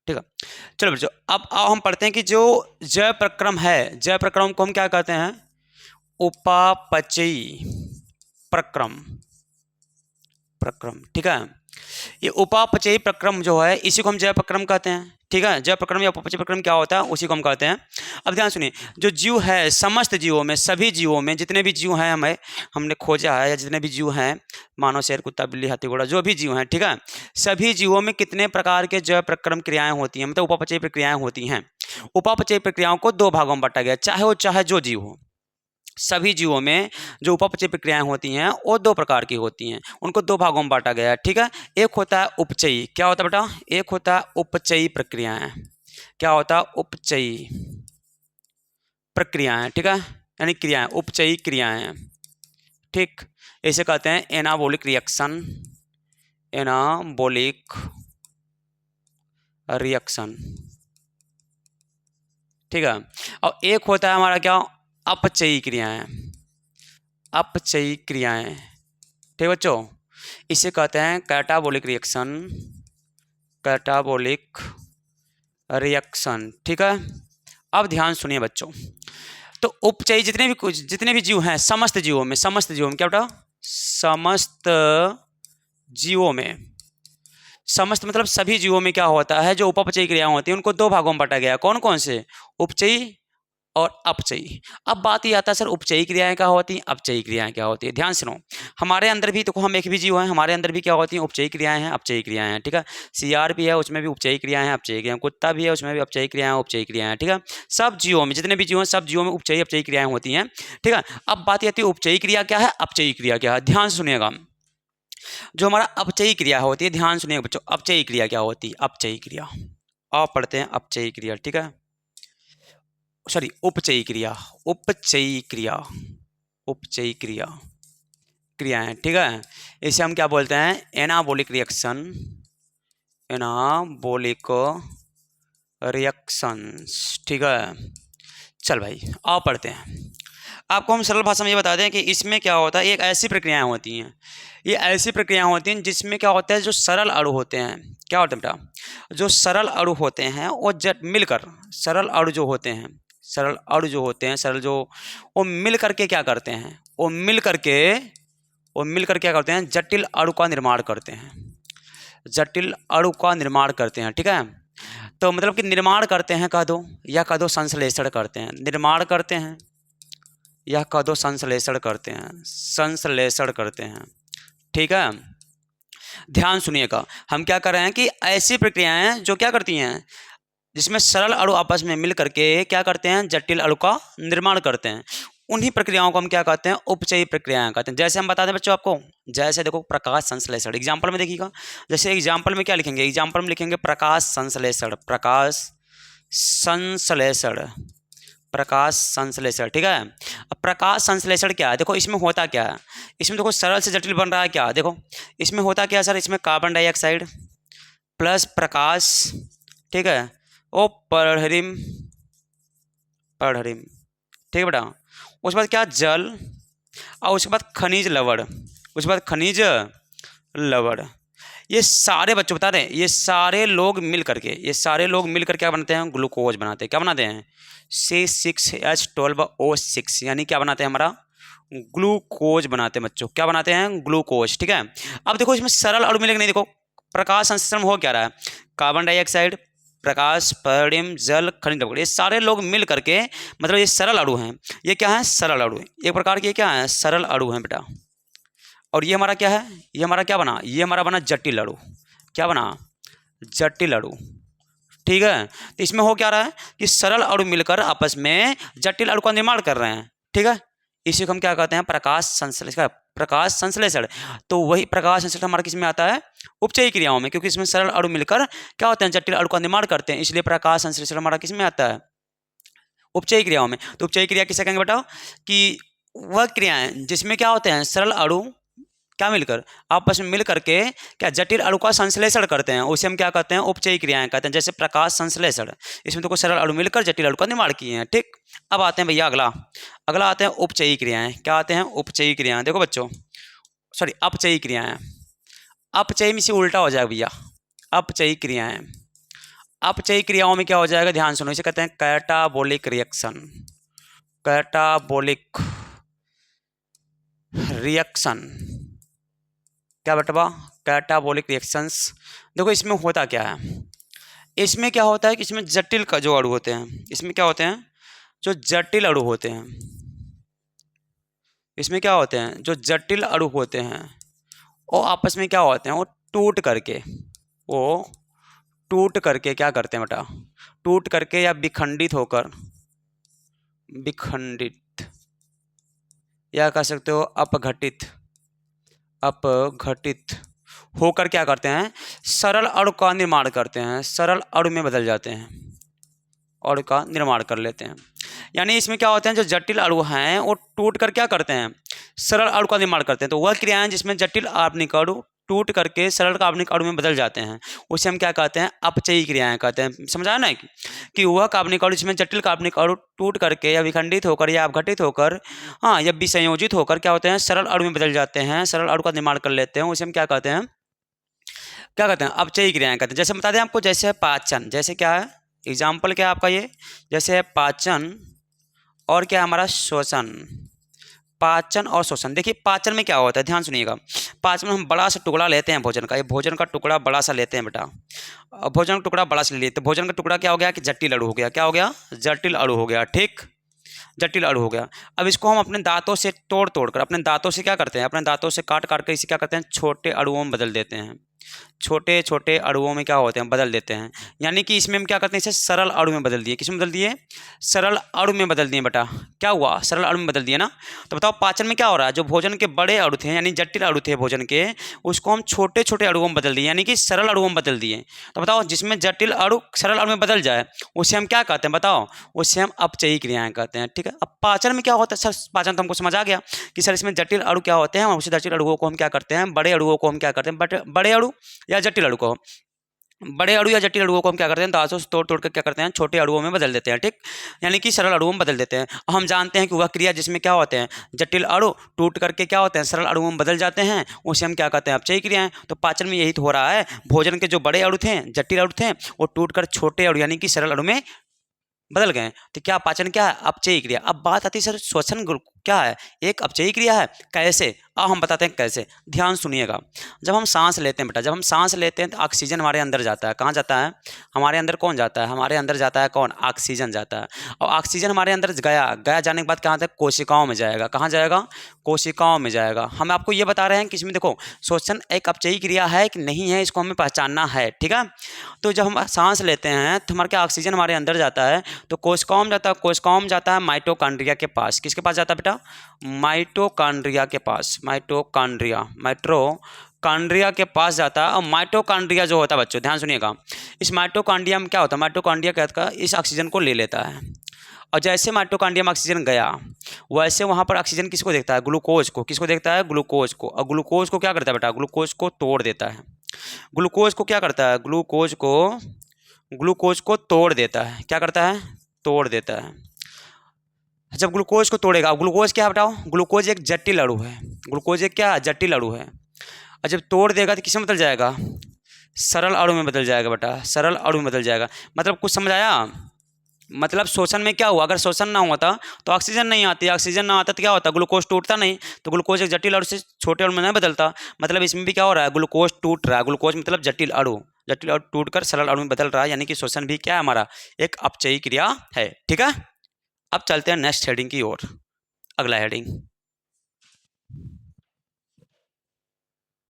ठीक है। चलो बच्चों, अब आओ हम पढ़ते हैं कि जो जय प्रक्रम है, जय प्रक्रम को हम क्या कहते हैं? उपापचयी प्रक्रम, प्रक्रम। ठीक है, ये उपापचयी प्रक्रम जो है इसी को हम जय प्रक्रम कहते हैं। ठीक है, जय प्रक्रम या उपापचयी प्रक्रम क्या होता है उसी को हम कहते हैं। अब ध्यान सुनिए, जो जीव है समस्त जीवों में, सभी जीवों में जितने भी जीव हैं हमने खोजा है, या जितने भी जीव हैं, मानव, शेर, कुत्ता, बिल्ली, हाथी, घोड़ा, जो भी जीव हैं, ठीक है, सभी जीवों में कितने प्रकार के जय प्रक्रम क्रियाएं होती हैं, मतलब उपापचयी प्रक्रियाएं होती हैं। उपापचयी प्रक्रियाओं को दो भागों में बांटा गया, चाहे जो जीव हो। सभी जीवों में जो उपापचयी प्रक्रियाएं होती हैं वो दो प्रकार की होती हैं, उनको दो भागों में बांटा गया है। ठीक है, एक होता है उपचयी, क्या होता है बेटा? एक होता है उपचयी प्रक्रियाएं। क्या होता है? उपचयी प्रक्रियाएं। ठीक है, यानी क्रियाएं, उपचयी क्रियाएं। ठीक, इसे कहते हैं एनाबोलिक रिएक्शन, एनाबोलिक रिएक्शन। ठीक है, और एक होता है हमारा क्या? अपचयी क्रियाएं, अपचयी क्रियाएं। ठीक बच्चों, इसे कहते हैं कैटाबोलिक रिएक्शन, कैटाबोलिक रिएक्शन। ठीक है, अब ध्यान सुनिए बच्चों, तो उपचयी जितने भी जीव हैं, समस्त जीवों में, समस्त जीवों में क्या बेटा? समस्त जीवों में, समस्त मतलब सभी जीवों में क्या होता है, जो उपापचयी क्रियाएं होती हैं उनको दो भागों में बांटा गया है। कौन कौन से? उपचयी और अपचयी। अब बात ये आता है सर, उपचयी क्रियाएं क्या होती हैं, अपचयी क्रियाएं क्या होती है? ध्यान सुनो, हमारे अंदर भी देखो, हम एक भी जीव हैं, हमारे अंदर भी क्या होती हैं? उपचयी क्रियाएं हैं, अपचयी क्रियाएं हैं। ठीक है, सियार भी है, उसमें भी उपचयी क्रियाएं हैं, अपचयी क्रियाएं। कुत्ता भी है, उसमें भी अपचयी क्रियाएं, उपचयी क्रियाएं हैं। ठीक है, सब जीवों में, जितने भी जीव हैं, सब जीवों में उपचयी अपचयी क्रियाएं होती हैं। ठीक है, अब बात आती है उपचयी क्रिया क्या है, अपचयी क्रिया क्या है। ध्यान सुनिएगा, जो हमारा अपचयी क्रिया होती है, ध्यान सुनिएगा बच्चों, अपचयी क्रिया क्या होती है? अपचयी क्रिया, आप पढ़ते हैं अपचयी क्रिया। ठीक है, सॉरी, उपचयी क्रिया, उपचयी क्रिया, उपचयी क्रिया, क्रियाएं। ठीक है, इसे हम क्या बोलते हैं? Anabolic reaction, anabolic reactions. ठीक है, चल भाई आओ पढ़ते हैं। आपको हम सरल भाषा में ये बता दें कि इसमें क्या होता है, एक ऐसी प्रक्रियाएं होती हैं, ये ऐसी प्रक्रियाएं होती हैं जिसमें क्या होता है, जो सरल अणु होते हैं, क्या होता है बेटा? जो सरल अणु होते हैं वो मिलकर, सरल अणु जो होते हैं, सरल अणु जो होते हैं, सरल जो, वो मिल करके क्या करते हैं? वो मिल करके क्या करते हैं? जटिल अणु का निर्माण करते हैं, जटिल अणु का निर्माण करते हैं। ठीक है, तो मतलब कि निर्माण करते हैं कह दो, या कह दो संश्लेषण करते हैं, निर्माण करते हैं या कह दो संश्लेषण करते हैं, संश्लेषण करते हैं। ठीक है, ध्यान सुनिएगा, हम क्या कर रहे हैं कि ऐसी प्रक्रियाएं जो क्या करती हैं, जिसमें सरल अणु आपस में मिल करके क्या करते हैं? जटिल अणु का निर्माण करते हैं, उन्हीं प्रक्रियाओं को हम क्या कहते हैं? उपचयी प्रक्रियाएं कहते हैं। जैसे हम बता दें बच्चों आपको, जैसे देखो प्रकाश संश्लेषण, एग्जाम्पल में देखिएगा, जैसे एग्जाम्पल में क्या लिखेंगे? एग्जाम्पल में लिखेंगे प्रकाश संश्लेषण, प्रकाश संश्लेषण, प्रकाश संश्लेषण। ठीक है, अब प्रकाश संश्लेषण क्या है? देखो इसमें होता क्या है, इसमें देखो सरल से जटिल बन रहा है क्या? देखो इसमें होता क्या है सर, इसमें कार्बन डाइऑक्साइड प्लस प्रकाश, ठीक है, ओ पढ़रिम, पढ़रिम, ठीक है बेटा, उसके बाद क्या? जल, और उसके बाद खनिज लवण, उसके बाद खनिज लवण। ये सारे बच्चों बता दें, ये सारे लोग मिल करके, ये सारे लोग मिलकर क्या बनाते हैं? ग्लूकोज बनाते हैं। क्या बनाते हैं? C6H12O6, यानी क्या बनाते हैं? हमारा ग्लूकोज बनाते हैं बच्चों, क्या बनाते हैं? ग्लूकोज। ठीक है, अब देखो इसमें सरल अणु मिलेंगे नहीं, देखो प्रकाश संश्लेषण हो क्या रहा है? कार्बन डाइऑक्साइड, प्रकाश, पढ़रिम, जल, खनिज लवण, ये सारे लोग मिल करके, मतलब ये सरल अणु हैं। ये क्या है? सरल अणु, एक प्रकार के क्या है? सरल अणु हैं बेटा। और ये हमारा क्या है? ये हमारा क्या बना? ये हमारा बना जटिल अणु। क्या बना? जटिल अणु। ठीक है, तो इसमें हो क्या रहा है कि सरल अणु मिलकर आपस में जटिल अणु का निर्माण कर रहे हैं। ठीक है, इसी को हम क्या कहते हैं? प्रकाश संश्लेषण, प्रकाश संश्लेषण। तो वही प्रकाश संश्लेषण हमारा किस में आता है? उपचयी क्रियाओं में, क्योंकि इसमें सरल अणु मिलकर क्या होते हैं? जटिल अणु का निर्माण करते हैं, इसलिए प्रकाश संश्लेषण हमारा किस में आता है? उपचयी क्रियाओं में। तो उपचयी क्रिया किसे कहेंगे बताओ? कि वह क्रियाएं जिसमें क्या होते हैं? सरल अणु क्या मिलकर, आपस में मिल करके क्या जटिल अणु का संश्लेषण करते हैं, उसे हम क्या कहते हैं? उपचयी क्रियाएं कहते हैं। जैसे प्रकाश संश्लेषण, इसमें तो कोई सरल अणु मिलकर जटिल अणु का निर्माण किए हैं। ठीक, अब आते हैं भैया अगला, अगला आते हैं उपचयी क्रियाएं। क्या आते हैं? उपचयी क्रियाएं। देखो बच्चों, सॉरी, अपचयी क्रियाएं, अपचयी में से उल्टा हो जाएगा भैया, अपचयी क्रियाएं, अपचयी क्रियाओं में क्या हो जाएगा, ध्यान सुनो, इसे कहते हैं कैटाबोलिक रिएक्शन। कैटाबोलिक रिएक्शन क्या बटवा, कैटाबोलिक रिएक्शंस। देखो इसमें होता क्या है, इसमें क्या होता है कि इसमें जटिल का जो अणु होते हैं, इसमें क्या होते हैं, जो जटिल अणु होते हैं, इसमें क्या होते हैं, जो जटिल अणु होते हैं वो आपस में क्या होते हैं, वो टूट करके क्या करते हैं बेटा, टूट करके या विखंडित या कह सकते हो अपघटित होकर क्या करते हैं, सरल अणु का निर्माण करते हैं, सरल अणु में बदल जाते हैं, अणु का निर्माण कर लेते हैं। यानी इसमें क्या होते हैं, जो जटिल अणु हैं वो टूट कर क्या करते हैं, सरल अणु का निर्माण करते हैं। तो वह क्रियाएं जिसमें जटिल कार्बनिक अणु टूट करके सरल कार्बनिक अणु में बदल जाते हैं, उसे हम क्या कहते हैं, अपचयी क्रियाएं कहते हैं। समझा ना कि वह कार्बनिक अणु जिसमें जटिल कार्बनिक अणु टूट करके या विखंडित होकर या अपघटित होकर या विसंयोजित होकर क्या होते हैं, सरल अणु में बदल जाते हैं, सरल अणु का निर्माण कर लेते हैं, उसे हम क्या कहते हैं, अपचयी क्रियाएं कहते हैं। जैसे बता दें आपको, जैसे है पाचन, जैसे क्या है एग्जाम्पल क्या है आपका ये, जैसे है पाचन और क्या हमारा शोषण। पाचन और शोषण, देखिए पाचन में क्या होता है, ध्यान सुनिएगा, पाचन में हम बड़ा सा टुकड़ा लेते हैं भोजन का, ये भोजन का टुकड़ा बड़ा सा लेते हैं बेटा, भोजन का टुकड़ा बड़ा सा ले लेते हैं, भोजन का टुकड़ा क्या हो गया कि जटिल अणु हो गया, क्या हो गया, जटिल अणु हो गया, ठीक, जटिल अणु हो गया। अब इसको हम अपने दांतों से तोड़ कर, अपने दांतों से क्या करते हैं, अपने दांतों से काट के इसे क्या करते हैं, छोटे अणुओं में बदल देते हैं, छोटे छोटे अणुओं में क्या होते हैं, बदल देते हैं। यानी कि इसमें हम क्या करते हैं, इसे सरल अणु में बदल दिए, किसमें बदल दिए, सरल अणु में बदल दिए बेटा, क्या हुआ, सरल अणु में बदल दिए ना। तो बताओ पाचन में क्या हो रहा है, जो भोजन के बड़े अणु थे यानी जटिल अणु थे भोजन के, उसको हम छोटे छोटे अणुओं में बदल दिए, यानी कि सरल अणुओं में बदल दिए। तो बताओ जिसमें जटिल अणु सरल अणु में बदल जाए उसे हम क्या कहते हैं, बताओ, उसे हम अपचयी क्रियाएं कहते हैं, ठीक है। अब पाचन में क्या होता है, सर पाचन तो हमको समझ आ गया कि सर इसमें जटिल अणु क्या होते हैं, उसी जटिल अणुओं को हम क्या करते हैं, बड़े अणुओं को हम क्या करते हैं, बड़े अणु या जटिल अणु को, बड़े अणु या जटिल अणुओं को हम क्या करते हैं, दांतों से तोड़ कर क्या करते हैं, छोटे अणुओं में बदल देते हैं, ठीक, यानी कि सरल अणुओं में बदल देते हैं। हम जानते हैं कि वह क्रिया जिसमें क्या होते हैं, जटिल अणु टूट करके क्या होते हैं, सरल अणुओं में बदल जाते हैं, उसे हम क्या कहते हैं, अपचयी क्रियाएं। तो पाचन में यही तो हो रहा है, भोजन के जो बड़े अणु थे, जटिल अणु थे, वो टूट कर छोटे अणु यानी कि सरल अणु में बदल गए। तो क्या पाचन क्या है, अपचयी क्रिया। अब बात आती है सर श्वसन क्या है, एक अपचयी क्रिया है, कैसे, हम बताते हैं कैसे, ध्यान सुनिएगा। जब हम सांस लेते हैं बेटा, जब हम सांस लेते हैं तो ऑक्सीजन हमारे अंदर जाता है, कहाँ जाता है, हमारे अंदर कौन जाता है, हमारे अंदर जाता है कौन, ऑक्सीजन जाता है। और ऑक्सीजन हमारे अंदर गया जाने के बाद कहाँ तक, कोशिकाओं में जाएगा, कहाँ जाएगा, कोशिकाओं में जाएगा। हम आपको ये बता रहे हैं कि इसमें देखो श्वसन एक अपचयी क्रिया है कि नहीं है, इसको हमें पहचानना है, ठीक है। तो जब हम सांस लेते हैं तो हमारे क्या ऑक्सीजन हमारे अंदर जाता है, तो कोशिकाओं में जाता है, कोशिकाओं में जाता है माइटोकॉन्ड्रिया के पास, किसके पास जाता है बेटा, माइटोकॉन्ड्रिया के पास, माइटोकॉन्ड्रिया के पास जाता है। और माइटोकॉन्ड्रिया जो होता है बच्चों ध्यान सुनिएगा, इस माइटोकॉन्ड्रिया में क्या होता है, माइटोकॉन्ड्रिया क्या होता है, इस ऑक्सीजन को ले लेता है। और जैसे माइटोकॉन्ड्रिया में ऑक्सीजन गया, वैसे वहाँ पर ऑक्सीजन किसको देखता है, ग्लूकोज को, किसको देखता है, ग्लूकोज को। और ग्लूकोज को क्या करता है बेटा, ग्लूकोज को तोड़ देता है, ग्लूकोज को क्या करता है, ग्लूकोज को तोड़ देता है, क्या करता है, तोड़ देता है। जब ग्लूकोज को तोड़ेगा, ग्लूकोज क्या बताओ, ग्लूकोज एक जटिल अणु है, ग्लूकोज एक क्या जटिल अणु है। और जब तोड़ देगा तो किसमें बदल जाएगा, सरल अणु में बदल जाएगा बेटा, सरल अणु में बदल जाएगा। मतलब कुछ समझ आया, मतलब शोषण में क्या हुआ, अगर शोषण ना होता तो ऑक्सीजन नहीं आती, ऑक्सीजन ना आता तो क्या होता, ग्लूकोज टूटता नहीं, तो ग्लूकोज एक जटिल अणु से छोटे अणु में नहीं बदलता। मतलब इसमें भी क्या हो रहा है, ग्लूकोज टूट रहा है, ग्लूकोज मतलब जटिल अणु टूटकर सरल अणु में बदल रहा है, यानी कि शोषण भी क्या है हमारा, एक अपचयी क्रिया है, ठीक है। अब चलते हैं नेक्स्ट हेडिंग की ओर, अगला हेडिंग।